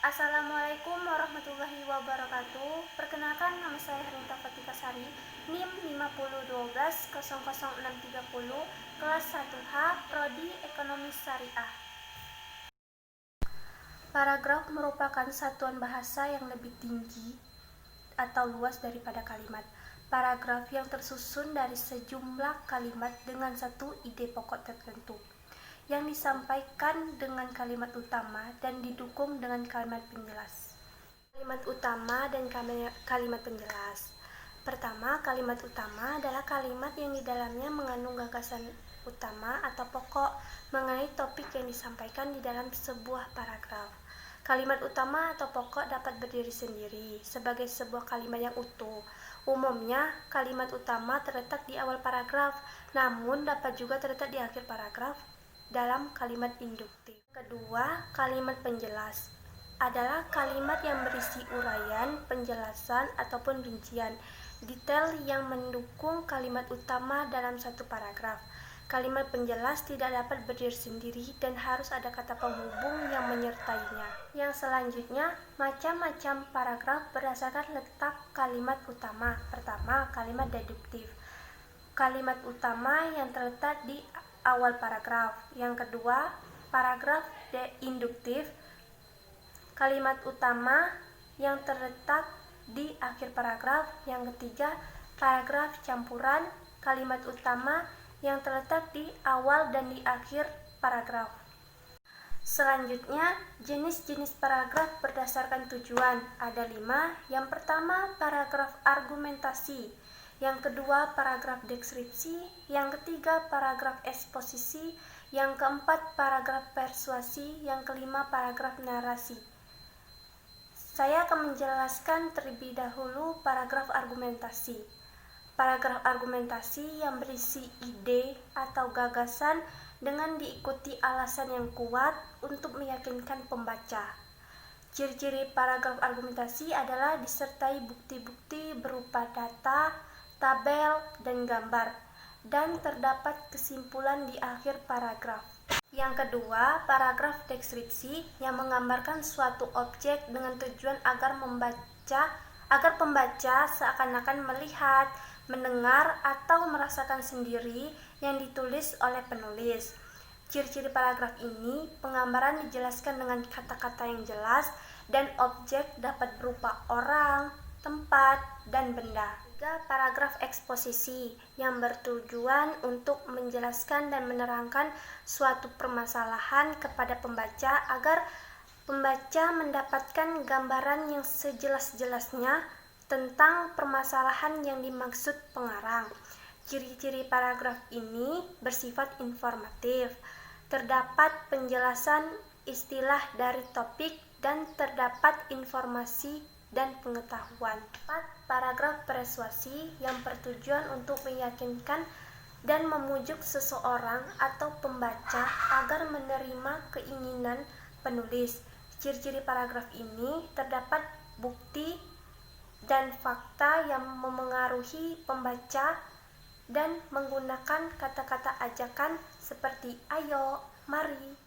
Assalamualaikum warahmatullahi wabarakatuh. Perkenalkan, nama saya Rinta Fatika Sari, NIM 5012000630, kelas 1H, Prodi Ekonomi Syariah. Paragraf merupakan satuan bahasa yang lebih tinggi atau luas daripada kalimat. Paragraf yang tersusun dari sejumlah kalimat dengan satu ide pokok tertentu, yang disampaikan dengan kalimat utama dan didukung dengan kalimat penjelas. Kalimat utama dan kalimat penjelas. Pertama, kalimat utama adalah kalimat yang di dalamnya mengandung gagasan utama atau pokok mengenai topik yang disampaikan di dalam sebuah paragraf. Kalimat utama atau pokok dapat berdiri sendiri sebagai sebuah kalimat yang utuh. Umumnya, kalimat utama terletak di awal paragraf, namun dapat juga terletak di akhir paragraf dalam kalimat induktif. Kedua, kalimat penjelas adalah kalimat yang berisi uraian, penjelasan, ataupun rincian detail yang mendukung kalimat utama dalam satu paragraf. Kalimat penjelas tidak dapat berdiri sendiri dan harus ada kata penghubung yang menyertainya. Yang selanjutnya, macam-macam paragraf berdasarkan letak kalimat utama. Pertama, kalimat deduktif. Kalimat utama yang terletak di awal paragraf. Yang kedua, paragraf induktif. Kalimat utama yang terletak di akhir paragraf. Yang ketiga, paragraf campuran. Kalimat utama yang terletak di awal dan di akhir paragraf. Selanjutnya, jenis-jenis paragraf berdasarkan tujuan. Ada 5. Yang pertama, paragraf argumentasi. Yang kedua, paragraf deskripsi. Yang ketiga, paragraf eksposisi. Yang keempat, paragraf persuasi. Yang kelima, paragraf narasi. Saya akan menjelaskan terlebih dahulu paragraf argumentasi. Paragraf argumentasi yang berisi ide atau gagasan dengan diikuti alasan yang kuat untuk meyakinkan pembaca. Ciri-ciri paragraf argumentasi adalah disertai bukti-bukti berupa data, tabel, dan gambar, dan terdapat kesimpulan di akhir paragraf. Yang kedua, paragraf deskripsi yang menggambarkan suatu objek dengan tujuan agar pembaca seakan-akan melihat, mendengar, atau merasakan sendiri yang ditulis oleh penulis. Ciri-ciri paragraf ini, penggambaran dijelaskan dengan kata-kata yang jelas dan objek dapat berupa orang, tempat, dan benda. Paragraf eksposisi yang bertujuan untuk menjelaskan dan menerangkan suatu permasalahan kepada pembaca agar pembaca mendapatkan gambaran yang sejelas-jelasnya tentang permasalahan yang dimaksud pengarang. Ciri-ciri paragraf ini bersifat informatif, terdapat penjelasan istilah dari topik dan terdapat informasi dan pengetahuan. 4. Paragraf persuasi yang bertujuan untuk meyakinkan dan memujuk seseorang atau pembaca agar menerima keinginan penulis. Ciri-ciri paragraf ini terdapat bukti dan fakta yang memengaruhi pembaca dan menggunakan kata-kata ajakan seperti ayo, mari,